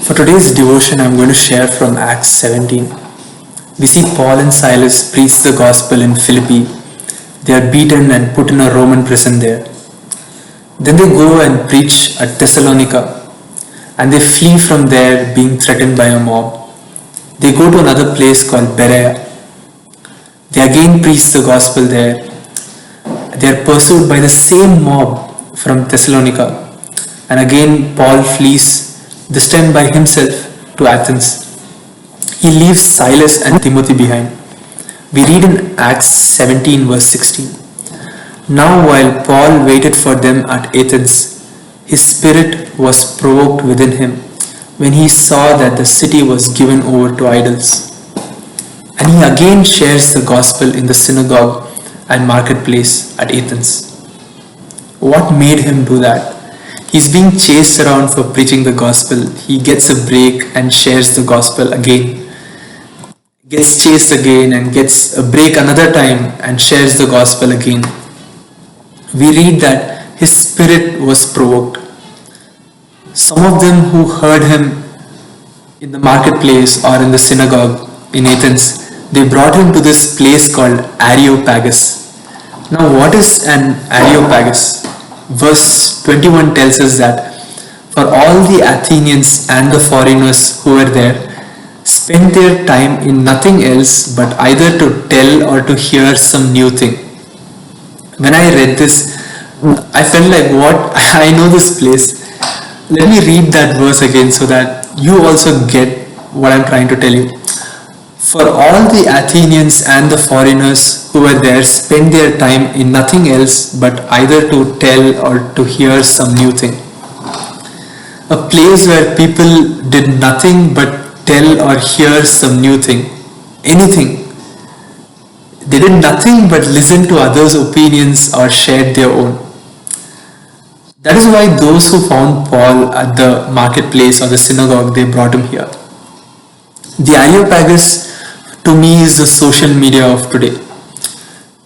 For today's devotion, I'm going to share from Acts 17. We see Paul and Silas preach the gospel in Philippi. They are beaten and put in a Roman prison there. Then they go and preach at Thessalonica, and they flee from there being threatened by a mob. They go to another place called Berea. They again preach the gospel there. They are pursued by the same mob from Thessalonica, and again Paul flees, this time by himself, to Athens. He leaves Silas and Timothy behind. We read in Acts 17 verse 16. Now while Paul waited for them at Athens, his spirit was provoked within him when he saw that the city was given over to idols. And he again shares the gospel in the synagogue and marketplace at Athens. What made him do that? He's being chased around for preaching the gospel. He gets a break and shares the gospel again. Gets chased again and gets a break another time and shares the gospel again. We read that his spirit was provoked. Some of them who heard him in the marketplace or in the synagogue in Athens, they brought him to this place called Areopagus. Now what is an Areopagus? Verse 21 tells us that for all the Athenians and the foreigners who were there spent their time in nothing else but either to tell or to hear some new thing. When I read this, I felt like, what? I know this place. Let me read that verse again so that you also get what I'm trying to tell you. For all the Athenians and the foreigners who were there spent their time in nothing else but either to tell or to hear some new thing. A place where people did nothing but tell or hear some new thing. Anything. They did nothing but listen to others' opinions or shared their own. That is why those who found Paul at the marketplace or the synagogue, they brought him here. The Areopagus to me is the social media of today.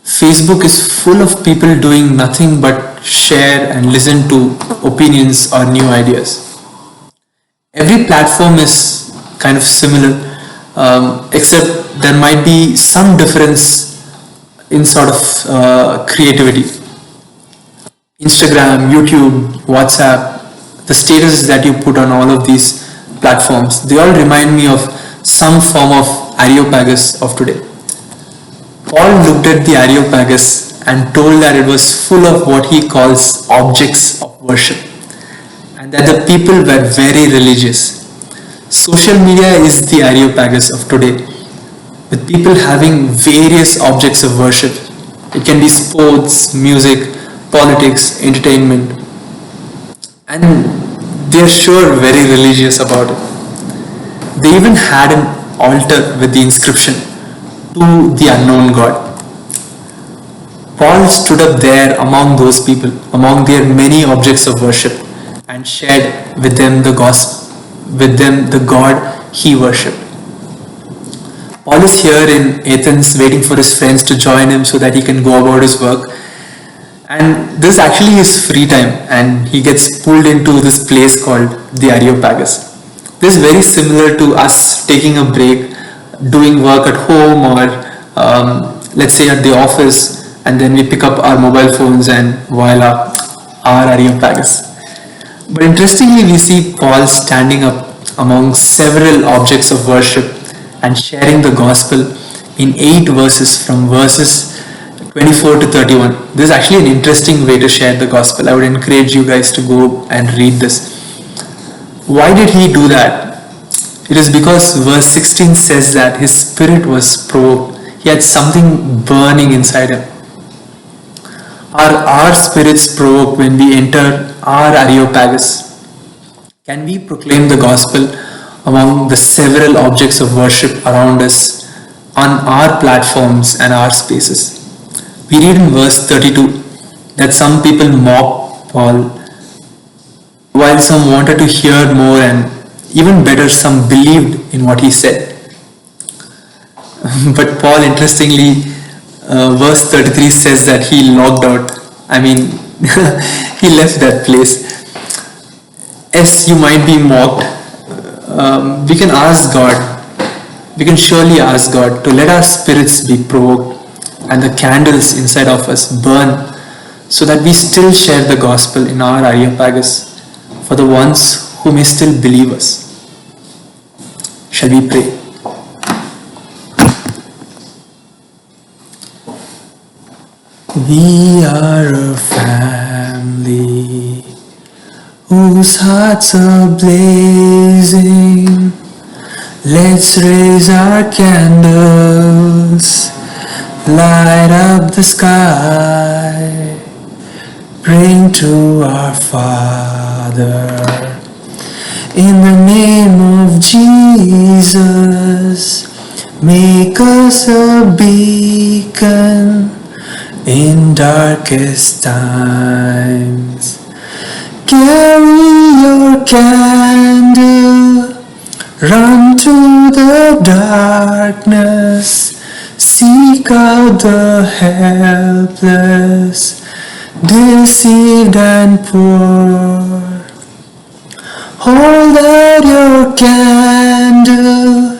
Facebook is full of people doing nothing but share and listen to opinions or new ideas. Every platform is kind of similar, except there might be some difference in sort of creativity. Instagram, YouTube, WhatsApp, the statuses that you put on all of these platforms, they all remind me of some form of Areopagus of today. Paul looked at the Areopagus and told that it was full of what he calls objects of worship, and that the people were very religious. Social media is the Areopagus of today, with people having various objects of worship. It can be sports, music, politics, entertainment, and they're sure very religious about it. They even had an altar with the inscription, "To the unknown God." Paul stood up there among those people, among their many objects of worship, and shared with them the gospel, with them the God he worshipped. Paul is here in Athens waiting for his friends to join him so that he can go about his work. And this is actually his free time, and he gets pulled into this place called the Areopagus. This is very similar to us taking a break, doing work at home or let's say at the office, and then we pick up our mobile phones and voila, our Areopagus. But interestingly, we see Paul standing up among several objects of worship and sharing the gospel in 8 verses from verses 24 to 31. This is actually an interesting way to share the gospel. I would encourage you guys to go and read this. Why did he do that? It is because verse 16 says that his spirit was provoked. He had something burning inside him. Are our spirits provoked when we enter our Areopagus? Can we proclaim the gospel among the several objects of worship around us on our platforms and our spaces? We read in verse 32 that some people mocked Paul, while some wanted to hear more, and even better, some believed in what he said. But Paul, interestingly, verse 33 says that he logged out. I mean, he left that place. Yes, you might be mocked, we can ask God, we can surely ask God to let our spirits be provoked and the candles inside of us burn, so that we still share the gospel in our Areopagus for the ones who may still believe us. Shall we pray? We are a family whose hearts are blazing. Let's raise our candles, light up the sky, praying to our Father. In the name of Jesus, make us a beacon in darkest times. Carry your candle, run to the darkness, seek out the helpless, deceived and poor. Hold out your candle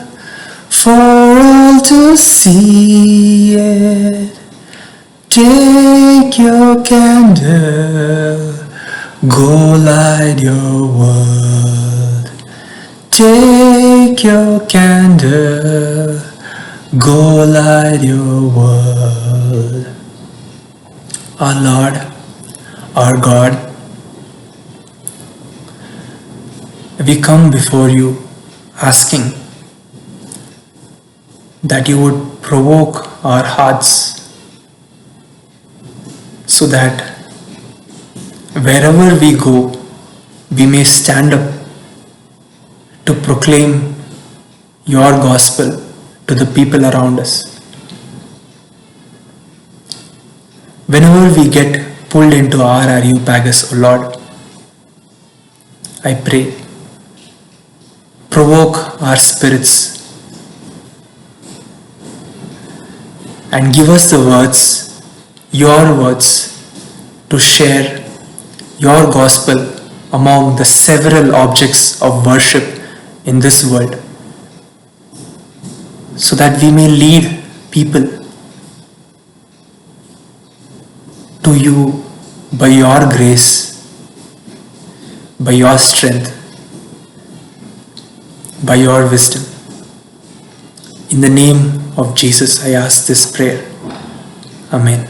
for all to see it. Take your candle, go light your world. Take your candle, go light your world. Our Lord, our God, we come before you asking that you would provoke our hearts, so that wherever we go, we may stand up to proclaim your gospel to the people around us. Whenever we get pulled into our Areopagus, O Lord, I pray, provoke our spirits and give us the words, your words, to share your gospel among the several objects of worship in this world, so that we may lead people to you by your grace, by your strength, by your wisdom. In the name of Jesus, I ask this prayer. Amen.